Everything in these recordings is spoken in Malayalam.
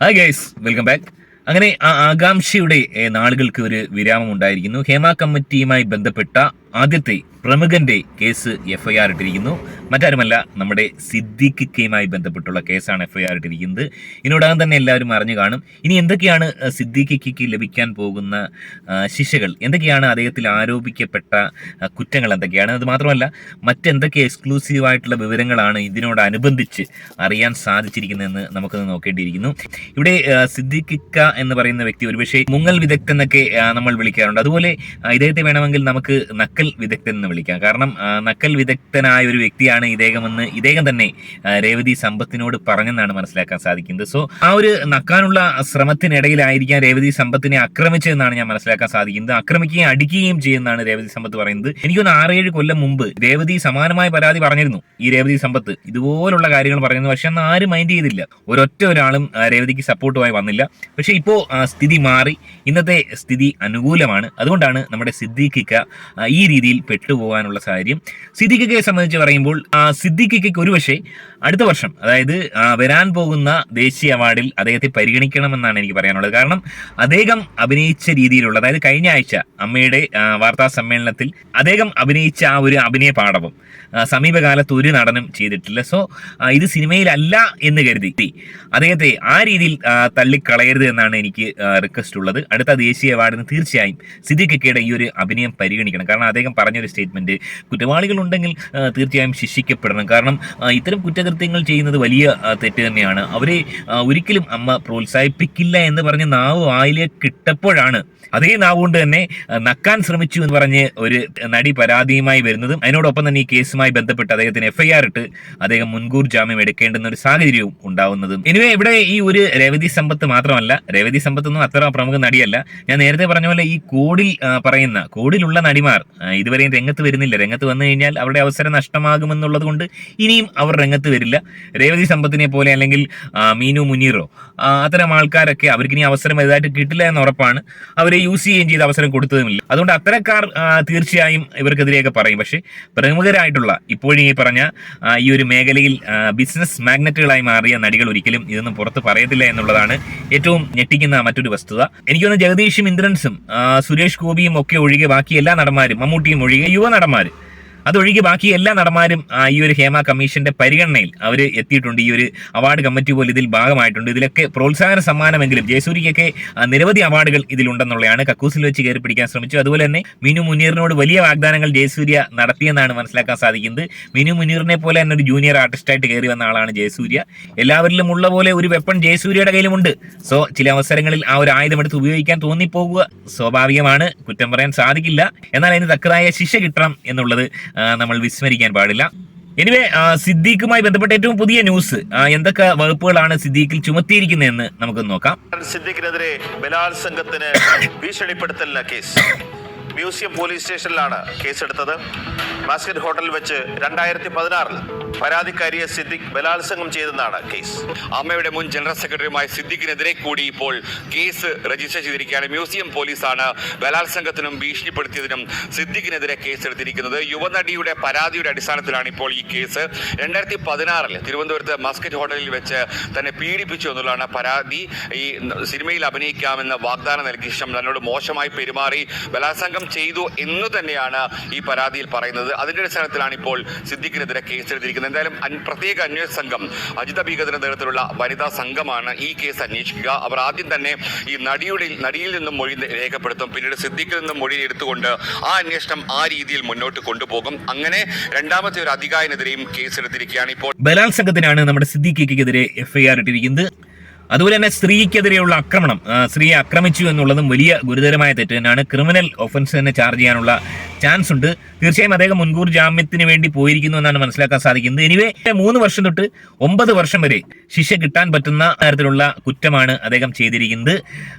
Hi guys, welcome back. അങ്ങനെ ആകാംക്ഷയുടെ നാളുകൾക്ക് ഒരു വിരാമം ഉണ്ടായിരിക്കുന്നു. ഹേമ കമ്മിറ്റിയുമായി ബന്ധപ്പെട്ട ആദ്യത്തെ പ്രമുഖന്റെ കേസ് എഫ്ഐആർ ഇട്ടിരിക്കുന്നു. മറ്റാരുമല്ല, നമ്മുടെ സിദ്ദീഖ് കെയുമായി ബന്ധപ്പെട്ടുള്ള കേസാണ് എഫ്ഐആർ ഇട്ടിരിക്കുന്നത്. ഇതിനോടകം തന്നെ എല്ലാവരും അറിഞ്ഞു കാണും. ഇനി എന്തൊക്കെയാണ് സിദ്ദീഖ് കെക്ക് ലഭിക്കാൻ പോകുന്ന ശിക്ഷകൾ, എന്തൊക്കെയാണ് അദ്ദേഹത്തിൽ ആരോപിക്കപ്പെട്ട കുറ്റങ്ങൾ എന്തൊക്കെയാണ്, അത് മാത്രമല്ല മറ്റെന്തൊക്കെ എക്സ്ക്ലൂസീവായിട്ടുള്ള വിവരങ്ങളാണ് ഇതിനോടനുബന്ധിച്ച് അറിയാൻ സാധിച്ചിരിക്കുന്നതെന്ന് നമുക്കൊന്ന് നോക്കേണ്ടിയിരിക്കുന്നു. ഇവിടെ സിദ്ദീഖ് ക എന്ന് പറയുന്ന വ്യക്തി ഒരുപക്ഷെ മുങ്ങൽ വിദഗ്ധൻ എന്നൊക്കെ നമ്മൾ വിളിക്കാറുണ്ട്. അതുപോലെ ഇദ്ദേഹത്തെ വേണമെങ്കിൽ നമുക്ക് നക്കൽ വിദഗ്ധൻ എന്ന് വിളിക്കാം. കാരണം നക്കൽ വിദഗ്ധനായ ഒരു വ്യക്തിയാണ് ഇദ്ദേഹമെന്ന് ഇദ്ദേഹം തന്നെ രേവതി സമ്പത്തിനോട് പറഞ്ഞെന്നാണ് മനസ്സിലാക്കാൻ സാധിക്കുന്നത്. സോ ആ ഒരു നക്കാനുള്ള ശ്രമത്തിനിടയിലായിരിക്കാം രേവതി സമ്പത്തിനെ ആക്രമിച്ചതെന്നാണ് ഞാൻ മനസ്സിലാക്കാൻ സാധിക്കുന്നത്. ആക്രമിക്കുകയും അടിക്കുകയും ചെയ്യുന്നതാണ് രേവതി സമ്പത്ത് പറയുന്നത്. എനിക്കൊന്ന് 6-7 കൊല്ലം മുമ്പ് രേവതി സമാനമായ പരാതി പറഞ്ഞിരുന്നു. ഈ രേവതി സമ്പത്ത് ഇതുപോലുള്ള കാര്യങ്ങൾ പറയുന്നു. പക്ഷെ അന്ന് ആരും മൈൻഡ് ചെയ്തില്ല. ഒരാളും രേവതിക്ക് സപ്പോർട്ടുമായി വന്നില്ല. പക്ഷെ ഇപ്പോൾ സ്ഥിതി മാറി. ഇന്നത്തെ സ്ഥിതി അനുകൂലമാണ്. അതുകൊണ്ടാണ് നമ്മുടെ സിദ്ദീഖ് ക ഈ രീതിയിൽ പെട്ടുപോകാനുള്ള സാഹചര്യം. സിദ്ദീഖ് കയെ സംബന്ധിച്ച് പറയുമ്പോൾ സിദ്ദീഖ് കയ്ക്ക് ഒരുപക്ഷെ അടുത്ത വർഷം, അതായത് വരാൻ പോകുന്ന ദേശീയ അവാർഡിൽ അദ്ദേഹത്തെ പരിഗണിക്കണമെന്നാണ് എനിക്ക് പറയാനുള്ളത്. കാരണം അദ്ദേഹം അഭിനയിച്ച രീതിയിലുള്ള, അതായത് കഴിഞ്ഞ ആഴ്ച അമ്മയുടെ വാർത്താ സമ്മേളനത്തിൽ അദ്ദേഹം അഭിനയിച്ച ആ ഒരു അഭിനയ പാടവം സമീപകാലത്ത് ഒരു നടനും ചെയ്തിട്ടില്ല. സോ ഇത് സിനിമയിലല്ല എന്ന് കരുതി അദ്ദേഹത്തെ ആ രീതിയിൽ തള്ളിക്കളയരുത് എന്നാണ് എനിക്ക് റിക്വസ്റ്റ് ഉള്ളത്. അടുത്ത ദേശീയ അവാർഡിന് തീർച്ചയായും സിദ്ദീഖ് കയുടെ ഈ ഒരു അഭിനയം പരിഗണിക്കണം. കാരണം അദ്ദേഹം പറഞ്ഞൊരു സ്റ്റേറ്റ്മെന്റ്, കുറ്റവാളികളുണ്ടെങ്കിൽ തീർച്ചയായും ശിക്ഷിക്കപ്പെടണം. കാരണം ഇത്തരം കുറ്റകൃത്യങ്ങൾ ചെയ്യുന്നത് വലിയ തെറ്റ് തന്നെയാണ്. അവരെ ഒരിക്കലും അമ്മ പ്രോത്സാഹിപ്പിക്കില്ല എന്ന് പറഞ്ഞ് നാവ് വായിലേക്ക് ഇട്ടപ്പോഴാണ് അതേ നാവ് കൊണ്ട് തന്നെ നക്കാൻ ശ്രമിച്ചു എന്ന് പറഞ്ഞ് ഒരു നടി പരാതിയുമായി വരുന്നതും അതിനോടൊപ്പം തന്നെ ഈ കേസുമായി ബന്ധപ്പെട്ട് അദ്ദേഹത്തിന് എഫ്ഐആർ ഇട്ട് അദ്ദേഹം മുൻകൂർ ജാമ്യം എടുക്കേണ്ടുന്ന ഒരു സാഹചര്യവും ഉണ്ടാവുന്നതും. എനിവേ, ഇവിടെ ഈ ഒരു രേവതി സമ്പത്ത് മാത്രമല്ല, രേവതി സമ്പത്തൊന്നും അത്ര പ്രമുഖ നടിയല്ല. ഞാൻ നേരത്തെ പറഞ്ഞ പോലെ ഈ കോഡിലുള്ള നടിമാർ ഇതുവരെയും രംഗത്ത് വരുന്നില്ല. രംഗത്ത് വന്നു കഴിഞ്ഞാൽ അവരുടെ അവസരം നഷ്ടമാകുമെന്നുള്ളത് കൊണ്ട് ഇനിയും അവർ രംഗത്ത് വരില്ല. രേവതി സമ്പത്തിനെ പോലെ അല്ലെങ്കിൽ മീനു മുനീറോ അത്തരം ആൾക്കാരൊക്കെ അവർക്ക് ഇനി അവസരം വലുതായിട്ട് കിട്ടില്ല എന്ന് ഉറപ്പാണ്. അവരെ യൂസ് ചെയ്യുകയും ചെയ്ത് അവസരം കൊടുത്തതുമില്ല. അതുകൊണ്ട് അത്തരക്കാർ തീർച്ചയായും ഇവർക്കെതിരെയൊക്കെ പറയും. പക്ഷേ പ്രമുഖരായിട്ടുള്ള ഇപ്പോഴും ഈ പറഞ്ഞ ഈ ഒരു മേഖലയിൽ ബിസിനസ് മാഗ്നറ്റുകളായി മാറിയ നടികൾ ഒരിക്കലും ഇതൊന്നും പുറത്ത് പറയത്തില്ല എന്നുള്ളതാണ് ഏറ്റവും ഞെട്ടിക്കുന്ന മറ്റൊരു വസ്തുത. എനിക്കൊന്ന് ജഗദീഷും ഇന്ദ്രൻസും സുരേഷ് ഗോപിയും ഒക്കെ ഒഴികെ ബാക്കി എല്ലാ നടന്മാരും, മമ്മൂട്ടിയും ഒഴികെ യുവ നടന്മാർ, അതൊഴികെ ബാക്കി എല്ലാ നടന്മാരും ഈ ഒരു ഹേമ കമ്മീഷന്റെ പരിഗണനയിൽ അവർ എത്തിയിട്ടുണ്ട്. ഈ ഒരു അവാർഡ് കമ്മിറ്റി പോലും ഇതിൽ ഭാഗമായിട്ടുണ്ട്. ഇതിലൊക്കെ പ്രോത്സാഹന സമ്മാനമെങ്കിലും ജയസൂര്യയ്ക്കൊക്കെ നിരവധി അവാർഡുകൾ ഇതിലുണ്ടെന്നുള്ളതാണ്. കക്കൂസിൽ വെച്ച് കയറി പിടിക്കാൻ ശ്രമിച്ചു. അതുപോലെ തന്നെ മീനു മുനീറിനോട് വലിയ വാഗ്ദാനങ്ങൾ ജയസൂര്യ നടത്തിയെന്നാണ് മനസ്സിലാക്കാൻ സാധിക്കുന്നത്. മീനു മുനീറിനെ പോലെ തന്നെ ഒരു ജൂനിയർ ആർട്ടിസ്റ്റായിട്ട് കയറി വന്ന ആളാണ് ജയസൂര്യ. എല്ലാവരിലും ഉള്ള പോലെ ഒരു വെപ്പൺ ജയസൂര്യയുടെ കയ്യിലുമുണ്ട്. സോ ചില അവസരങ്ങളിൽ ആ ഒരു ആയുധം എടുത്ത് ഉപയോഗിക്കാൻ തോന്നിപ്പോകുക സ്വാഭാവികമാണ്, കുറ്റം പറയാൻ സാധിക്കില്ല. എന്നാൽ അതിന് തക്കതായ ശിക്ഷ കിട്ടണം എന്നുള്ളത് നമ്മൾ വിസ്മരിക്കാൻ പാടില്ല. എനിവേ, സിദ്ദീഖുമായി ബന്ധപ്പെട്ട ഏറ്റവും പുതിയ ന്യൂസ്, എന്തൊക്കെ വകുപ്പുകളാണ് സിദ്ദീഖിൽ ചുമത്തിയിരിക്കുന്നതെന്ന് നമുക്ക് നോക്കാം. സിദ്ദീഖിനെതിരെ ബലാത്സംഗത്തിന് ഭീഷണിപ്പെടുത്തലിന് കേസ്. മ്യൂസിയം പോലീസ് സ്റ്റേഷനിലാണ് കേസെടുത്തത്. മാസ്കറ്റ് ഹോട്ടലിൽ വെച്ച് 2016 പരാതിക്കാരിയെ സിദ്ദീഖ് ബലാത്സംഗം ചെയ്തെന്നാണ് കേസ്. അമ്മയുടെ മുൻ ജനറൽ സെക്രട്ടറിയുമായ സിദ്ദീഖിനെതിരെ കൂടി ഇപ്പോൾ കേസ് രജിസ്റ്റർ ചെയ്തിരിക്കുകയാണ്. മ്യൂസിയം പോലീസാണ് ബലാത്സംഗത്തിനും ഭീഷണിപ്പെടുത്തിയതിനും സിദ്ദീഖിനെതിരെ കേസെടുത്തിരിക്കുന്നത്. യുവനടിയുടെ പരാതിയുടെ അടിസ്ഥാനത്തിലാണ് ഇപ്പോൾ ഈ കേസ്. 2016 തിരുവനന്തപുരത്ത് മാസ്കറ്റ് ഹോട്ടലിൽ വെച്ച് തന്നെ പീഡിപ്പിച്ചു എന്നുള്ളതാണ് പരാതി. ഈ സിനിമയിൽ അഭിനയിക്കാമെന്ന് വാഗ്ദാനം നൽകിയ ശേഷം തന്നോട് മോശമായി പെരുമാറി ബലാത്സംഗം ചെയ്തു എന്ന് തന്നെയാണ് ഈ പരാതിയിൽ പറയുന്നത്. അതിന്റെ അടിസ്ഥാനത്തിലാണ് ഇപ്പോൾ സിദ്ദീഖിനെതിരെ കേസെടുത്തിരിക്കുന്നത്. എന്തായാലും പ്രത്യേക അന്വേഷണ സംഘം, അജിത ബീഗത്തിന്റെ നേതൃത്വത്തിലുള്ള വനിതാ സംഘമാണ് ഈ കേസ് അന്വേഷിക്കുക. അവർ ആദ്യം തന്നെ ഈ നടിയിൽ നിന്നും മൊഴി രേഖപ്പെടുത്തും. പിന്നീട് സിദ്ദീഖിൽ നിന്നും മൊഴി എടുത്തുകൊണ്ട് ആ അന്വേഷണം ആ രീതിയിൽ മുന്നോട്ട് കൊണ്ടുപോകും. അങ്ങനെ രണ്ടാമത്തെ ഒരു അധികായനെതിരെയും കേസെടുത്തിരിക്കുകയാണ്. ഇപ്പോൾ ബലാത്സംഗത്തിനാണ് നമ്മുടെ സിദ്ദീഖിനെതിരെ എഫ്ഐആർ ഇട്ടിരിക്കുന്നത്. അതുപോലെ തന്നെ സ്ത്രീക്കെതിരെയുള്ള ആക്രമണം, സ്ത്രീയെ ആക്രമിച്ചു എന്നുള്ളതും വലിയ ഗുരുതരമായ തെറ്റ് തന്നെയാണ്. ക്രിമിനൽ ഒഫൻസ് തന്നെ ചാർജ് ചെയ്യാനുള്ള ചാൻസ് ഉണ്ട്. തീർച്ചയായും അദ്ദേഹം മുൻകൂർ ജാമ്യത്തിന് വേണ്ടി പോയിരിക്കുന്നു എന്നാണ് മനസ്സിലാക്കാൻ സാധിക്കുന്നത്. എനിവേ, 3 വർഷം തൊട്ട് 9 വർഷം വരെ ശിക്ഷ കിട്ടാൻ പറ്റുന്ന തരത്തിലുള്ള കുറ്റമാണ് അദ്ദേഹം ചെയ്തിരിക്കുന്നത്.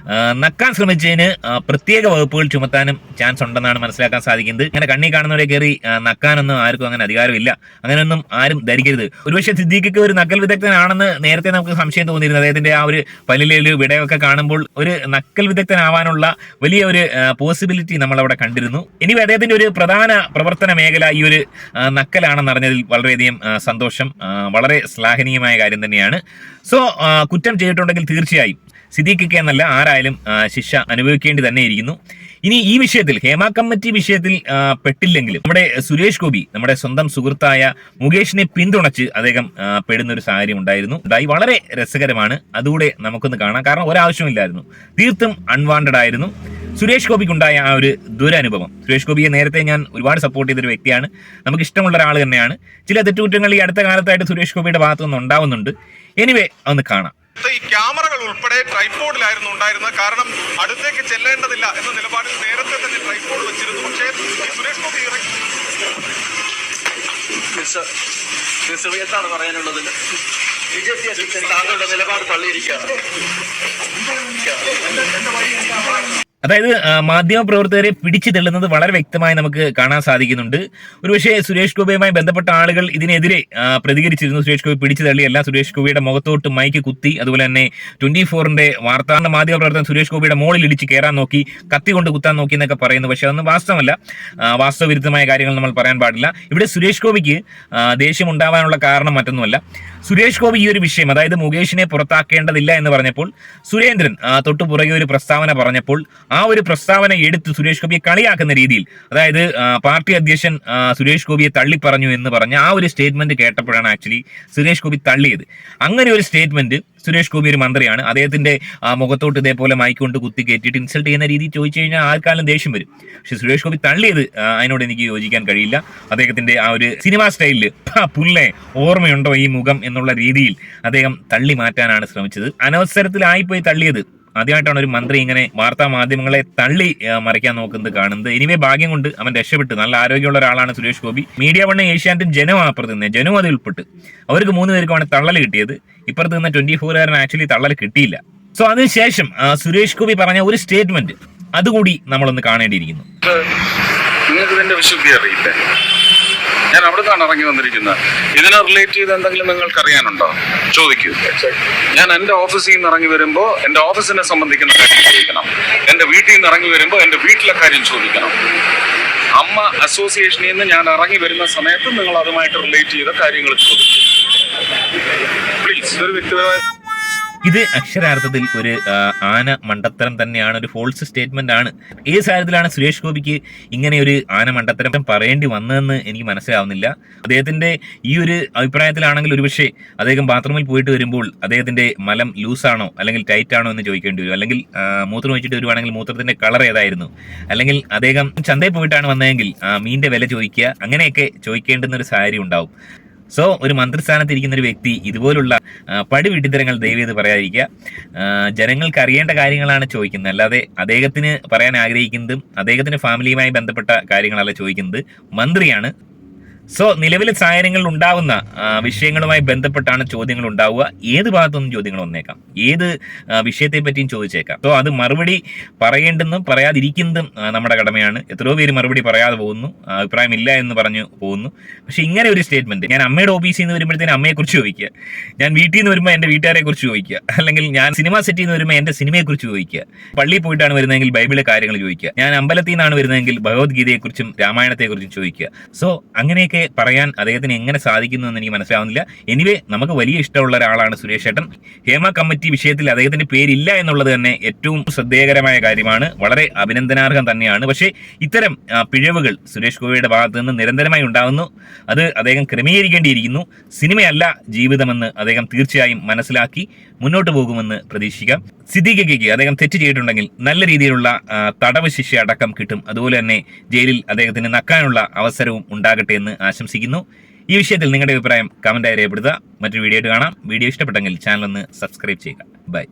നക്കാൻ ശ്രമിച്ചതിന് പ്രത്യേക വകുപ്പുകൾ ചുമത്താനും ചാൻസ് ഉണ്ടെന്നാണ് മനസ്സിലാക്കാൻ സാധിക്കുന്നത്. അങ്ങനെ കണ്ണി കാണുന്നവരെ കയറി നക്കാനൊന്നും ആർക്കും അങ്ങനെ അധികാരമില്ല. അങ്ങനെയൊന്നും ആരും ധരിക്കരുത്. ഒരുപക്ഷെ സിദ്ദീഖ് ഒരു നക്കൽ വിദഗ്ധനാണെന്ന് നേരത്തെ നമുക്ക് സംശയം തോന്നിയിരുന്നു. അദ്ദേഹത്തിന്റെ ആ ഒരു പല്ലിലൊരു വിടയൊക്കെ കാണുമ്പോൾ ഒരു നക്കൽ വിദഗ്ധനാവാനുള്ള വലിയ ഒരു പോസിബിലിറ്റി നമ്മൾ അവിടെ കണ്ടിരുന്നു. ഇനി അദ്ദേഹത്തിന്റെ ഒരു പ്രധാന പ്രവർത്തന മേഖല ഈ ഒരു നക്കലാണെന്ന് അറിഞ്ഞതിൽ വളരെയധികം സന്തോഷം. വളരെ ശ്ലാഘനീയമായ കാര്യം തന്നെയാണ്. സോ കുറ്റം ചെയ്തിട്ടുണ്ടെങ്കിൽ തീർച്ചയായും സിദ്ദീഖിക്ക് എന്നല്ല ആരായാലും ശിക്ഷ അനുഭവിക്കേണ്ടി തന്നെ ഇരിക്കുന്നു. ഇനി ഈ വിഷയത്തിൽ ഹേമ കമ്മിറ്റി വിഷയത്തിൽ പെട്ടില്ലെങ്കിലും നമ്മുടെ സുരേഷ് ഗോപി നമ്മുടെ സ്വന്തം സുഹൃത്തായ മുകേഷിനെ പിന്തുണച്ച് അദ്ദേഹം പെടുന്ന ഒരു സാഹചര്യം ഉണ്ടായിരുന്നു. വളരെ രസകരമാണ്. അതുകൂടെ നമുക്കൊന്ന് കാണാം. കാരണം ഒരാവശ്യമില്ലായിരുന്നു, തീർത്തും അൺവാണ്ടഡ് ആയിരുന്നു സുരേഷ് ഗോപിക്കുണ്ടായ ആ ഒരു ദുരനുഭവം. സുരേഷ് ഗോപിയെ നേരത്തെ ഞാൻ ഒരുപാട് സപ്പോർട്ട് ചെയ്തൊരു വ്യക്തിയാണ്, നമുക്ക് ഇഷ്ടമുള്ള ഒരാൾ തന്നെയാണ്. ചില തെറ്റുകുറ്റങ്ങൾ ഈ അടുത്ത കാലത്തായിട്ട് സുരേഷ് ഗോപിയുടെ ഭാഗത്തു നിന്ന് ഉണ്ടാവുന്നുണ്ട്. എനിവേ ഒന്ന് കാണാം. ഈ ക്യാമറകൾ ഉൾപ്പെടെ ട്രൈപോഡിലായിരുന്നു ഉണ്ടായിരുന്നത്. കാരണം അടുത്തേക്ക് ചെല്ലേണ്ടതില്ല എന്ന നിലപാടിൽ നേരത്തെ തന്നെ ട്രൈപോഡ് വെച്ചിരുന്നു. പക്ഷേ ഈ സുരേഷ് ഗോപി എന്താണ് പറയാനുള്ളത്? താങ്കളുടെ നിലപാട് തള്ളിയിരിക്കുകയാണ്. അതായത് മാധ്യമ പ്രവർത്തകരെ പിടിച്ചു തള്ളുന്നത് വളരെ വ്യക്തമായി നമുക്ക് കാണാൻ സാധിക്കുന്നുണ്ട്. ഒരുപക്ഷെ സുരേഷ് ഗോപിയുമായി ബന്ധപ്പെട്ട ആളുകൾ ഇതിനെതിരെ പ്രതികരിച്ചിരുന്നു. സുരേഷ് ഗോപി പിടിച്ചു തള്ളിയല്ല, സുരേഷ് ഗോപിയുടെ മുഖത്തോട്ട് മൈക്ക് കുത്തി, അതുപോലെ തന്നെ 24-ന്റെ വാർത്താ മാധ്യമ പ്രവർത്തകൻ സുരേഷ് ഗോപിയുടെ മോളിൽ ഇടിച്ച് കയറാൻ നോക്കി, കത്തി കൊണ്ട് കുത്താൻ നോക്കി എന്നൊക്കെ പറയുന്നു. പക്ഷെ അതൊന്നും വാസ്തവമല്ല, വാസ്തവവിരുദ്ധമായ കാര്യങ്ങൾ നമ്മൾ പറയാൻ പാടില്ല. ഇവിടെ സുരേഷ് ഗോപിക്ക് ദേഷ്യം ഉണ്ടാവാനുള്ള കാരണം മറ്റൊന്നുമല്ല. സുരേഷ് ഗോപി ഈ ഒരു വിഷയം, അതായത് മുകേഷിനെ പുറത്താക്കേണ്ടതില്ല എന്ന് പറഞ്ഞപ്പോൾ സുരേന്ദ്രൻ തൊട്ടു പുറകെ ഒരു പ്രസ്താവന പറഞ്ഞപ്പോൾ ആ ഒരു പ്രസ്താവന എടുത്ത് സുരേഷ് ഗോപിയെ കളിയാക്കുന്ന രീതിയിൽ, അതായത് പാർട്ടി അധ്യക്ഷൻ സുരേഷ് ഗോപിയെ തള്ളിപ്പറഞ്ഞു എന്ന് പറഞ്ഞ ആ ഒരു സ്റ്റേറ്റ്മെന്റ് കേട്ടപ്പോഴാണ് ആക്ച്വലി സുരേഷ് ഗോപി തള്ളിയത്. അങ്ങനെ ഒരു സ്റ്റേറ്റ്മെന്റ്, സുരേഷ് ഗോപി ഒരു മന്ത്രിയാണ്, അദ്ദേഹത്തിന്റെ മുഖത്തോട്ട് ഇതേപോലെ മൈക്കൊണ്ട് കുത്തി കയറ്റിയിട്ട് ഇൻസൾട്ട് ചെയ്യുന്ന രീതി ചോദിച്ചു കഴിഞ്ഞാൽ ആൾക്കാലം ദേഷ്യം വരും. പക്ഷെ സുരേഷ് ഗോപി തള്ളിയത് അതിനോട് എനിക്ക് യോജിക്കാൻ കഴിയില്ല. അദ്ദേഹത്തിന്റെ ആ ഒരു സിനിമാ സ്റ്റൈലില് പുല്ലേ ഓർമ്മയുണ്ടോ ഈ മുഖം എന്നുള്ള രീതിയിൽ അദ്ദേഹം തള്ളി മാറ്റാനാണ് ശ്രമിച്ചത്. അനവസരത്തിലായിപ്പോയി തള്ളിയത്. ആദ്യമായിട്ടാണ് ഒരു മന്ത്രി ഇങ്ങനെ വാർത്താ മാധ്യമങ്ങളെ തള്ളി മറിക്കാൻ നോക്കുന്നത് കാണുന്നത്. എനിവേ ഭാഗ്യം കൊണ്ട് അവൻ രക്ഷപ്പെട്ടു. നല്ല ആരോഗ്യമുള്ള ഒരാളാണ് സുരേഷ് ഗോപി. മീഡിയ വണ്ണ്, ഏഷ്യാനെറ്റും ജനവും അപ്പുറത്ത് നിന്ന്, ജനവും അതിൽ ഉൾപ്പെട്ട് അവർക്ക് 3 പേർക്കുമാണ് തള്ളൽ കിട്ടിയത്. ഇപ്പുറത്ത് നിന്ന് 24-കാരൻ ആക്ച്വലി തള്ളൽ കിട്ടിയില്ല. സോ അതിനുശേഷം സുരേഷ് ഗോപി പറഞ്ഞ ഒരു സ്റ്റേറ്റ്മെന്റ് അതുകൂടി നമ്മളൊന്ന് കാണേണ്ടിയിരിക്കുന്നു. നിങ്ങൾക്ക് ഇതിന്റെ വിശുദ്ധി അറിയില്ലേ? ഞാൻ അവിടെ നിന്നാണ് ഇറങ്ങി വന്നിരിക്കുന്നത്. ഇതിനെ റിലേറ്റ് ചെയ്ത് എന്തെങ്കിലും നിങ്ങൾക്ക് അറിയാനുണ്ടോ? ചോദിക്കൂ. ഞാൻ എന്റെ ഓഫീസിൽ നിന്ന് ഇറങ്ങി വരുമ്പോ എന്റെ ഓഫീസിനെ സംബന്ധിക്കുന്ന കാര്യം ചോദിക്കണം. എന്റെ വീട്ടിൽ നിന്ന് ഇറങ്ങി വരുമ്പോ എന്റെ വീട്ടിലെ കാര്യം ചോദിക്കണം. അമ്മ അസോസിയേഷനിൽ നിന്ന് ഞാൻ ഇറങ്ങി വരുന്ന സമയത്ത് നിങ്ങൾ അതുമായിട്ട് റിലേറ്റ് ചെയ്ത കാര്യങ്ങൾ ചോദിക്കും. പ്ലീസ്, ഇതൊരു വ്യക്തിപരമായ ഇത് അക്ഷരാർത്ഥത്തിൽ ഒരു ആന മണ്ടത്തരം തന്നെയാണ്, ഒരു ഫോൾസ് സ്റ്റേറ്റ്മെന്റ് ആണ്. ഏത് സാഹചര്യത്തിലാണ് സുരേഷ് ഗോപിക്ക് ഇങ്ങനെ ഒരു ആന മണ്ടത്തരം പറയേണ്ടി വന്നതെന്ന് എനിക്ക് മനസ്സിലാവുന്നില്ല. അദ്ദേഹത്തിന്റെ ഈ ഒരു അഭിപ്രായത്തിലാണെങ്കിൽ ഒരുപക്ഷെ അദ്ദേഹം ബാത്റൂമിൽ പോയിട്ട് വരുമ്പോൾ അദ്ദേഹത്തിന്റെ മലം ലൂസാണോ അല്ലെങ്കിൽ ടൈറ്റ് ആണോ എന്ന് ചോദിക്കേണ്ടി വരും. അല്ലെങ്കിൽ മൂത്രം വെച്ചിട്ട് വരുവാണെങ്കിൽ മൂത്രത്തിന്റെ കളർ ഏതായിരുന്നു, അല്ലെങ്കിൽ അദ്ദേഹം ചന്തയിൽ പോയിട്ടാണ് വന്നതെങ്കിൽ മീനിന്റെ വില ചോദിക്കുക, അങ്ങനെയൊക്കെ ചോദിക്കേണ്ടുന്ന ഒരു സാഹചര്യം ഉണ്ടാവും. സോ ഒരു മന്ത്രിസ്ഥാനത്ത് ഇരിക്കുന്ന ഒരു വ്യക്തി ഇതുപോലുള്ള പടിവിട്ടിത്തരങ്ങൾ ദയവേത് പറയാതിരിക്കുക. ജനങ്ങൾക്ക് അറിയേണ്ട കാര്യങ്ങളാണ് ചോദിക്കുന്നത്, അല്ലാതെ അദ്ദേഹത്തിന് പറയാൻ ആഗ്രഹിക്കുന്നതും അദ്ദേഹത്തിന്റെ ഫാമിലിയുമായി ബന്ധപ്പെട്ട കാര്യങ്ങളല്ല ചോദിക്കുന്നത്. മന്ത്രിയാണ്. സോ നിലവിലെ സാഹചര്യങ്ങളിൽ ഉണ്ടാവുന്ന വിഷയങ്ങളുമായി ബന്ധപ്പെട്ടാണ് ചോദ്യങ്ങൾ ഉണ്ടാവുക. ഏത് ഭാഗത്തുനിന്നും ചോദ്യങ്ങൾ വന്നേക്കാം, ഏത് വിഷയത്തെ പറ്റിയും ചോദിച്ചേക്കാം. സോ അത് മറുപടി പറയേണ്ടെന്നും പറയാതിരിക്കുന്നതും നമ്മുടെ കടമയാണ്. എത്രയോ പേര് മറുപടി പറയാതെ പോകുന്നു, അഭിപ്രായമില്ല എന്ന് പറഞ്ഞു പോകുന്നു. പക്ഷെ ഇങ്ങനെ ഒരു സ്റ്റേറ്റ്മെന്റ്, ഞാൻ അമ്മയുടെ ഓഫീസിൽ നിന്ന് വരുമ്പോഴത്തേനും അമ്മയെക്കുറിച്ച് ചോദിക്കുക, ഞാൻ വീട്ടിൽ നിന്ന് വരുമ്പോൾ എൻ്റെ വീട്ടുകാരെ കുറിച്ച് ചോദിക്കുക, അല്ലെങ്കിൽ ഞാൻ സിനിമാ സെറ്റിൽ നിന്ന് വരുമ്പോൾ എൻ്റെ സിനിമയെക്കുറിച്ച് ചോദിക്കുക, പള്ളിയിൽ പോയിട്ടാണ് വരുന്നതെങ്കിൽ ബൈബിളിലെ കാര്യങ്ങൾ ചോദിക്കുക, ഞാൻ അമ്പലത്തിൽ നിന്നാണ് വരുന്നതെങ്കിൽ ഭഗവത്ഗീതയെക്കുറിച്ചും രാമായണത്തെക്കുറിച്ചും ചോദിക്കുക. സോ അങ്ങനെയൊക്കെ പറയാൻ അദ്ദേഹത്തിന് എങ്ങനെ സാധിക്കുന്നു എന്ന് എനിക്ക് മനസ്സിലാവുന്നില്ല. എനിവേ നമുക്ക് വലിയ ഇഷ്ടമുള്ള ഒരാളാണ് സുരേഷ് ഏട്ടൻ. ഹേമ കമ്മിറ്റി വിഷയത്തിൽ അദ്ദേഹത്തിന്റെ പേരില്ല എന്നുള്ളത് തന്നെ ഏറ്റവും ശ്രദ്ധേയകരമായ കാര്യമാണ്, വളരെ അഭിനന്ദനാർഹം തന്നെയാണ്. പക്ഷേ ഇത്തരം പിഴവുകൾ സുരേഷ് ഗോപിയുടെ ഭാഗത്ത് നിന്ന് നിരന്തരമായി ഉണ്ടാകുന്നു. അത് അദ്ദേഹം ക്രമീകരിക്കേണ്ടിയിരിക്കുന്നു. സിനിമയല്ല ജീവിതമെന്ന് അദ്ദേഹം തീർച്ചയായും മനസ്സിലാക്കി മുന്നോട്ട് പോകുമെന്ന് പ്രതീക്ഷിക്കാം. സിദ്ദീഖിക്ക് അദ്ദേഹം തെറ്റ് ചെയ്തിട്ടുണ്ടെങ്കിൽ നല്ല രീതിയിലുള്ള തടവ് ശിക്ഷ അടക്കം കിട്ടും. അതുപോലെ തന്നെ ജയിലിൽ അദ്ദേഹത്തിന് നക്കാനുള്ള അവസരവും ഉണ്ടാകട്ടെ എന്ന് ആശംസിക്കുന്നു. ഈ വിഷയത്തിൽ നിങ്ങളുടെ അഭിപ്രായം കമന്റായി രേഖപ്പെടുത്തുക. മറ്റൊരു വീഡിയോ ആയിട്ട് കാണാം. വീഡിയോ ഇഷ്ടപ്പെട്ടെങ്കിൽ ചാനൽ ഒന്ന് സബ്സ്ക്രൈബ് ചെയ്യുക. ബൈ.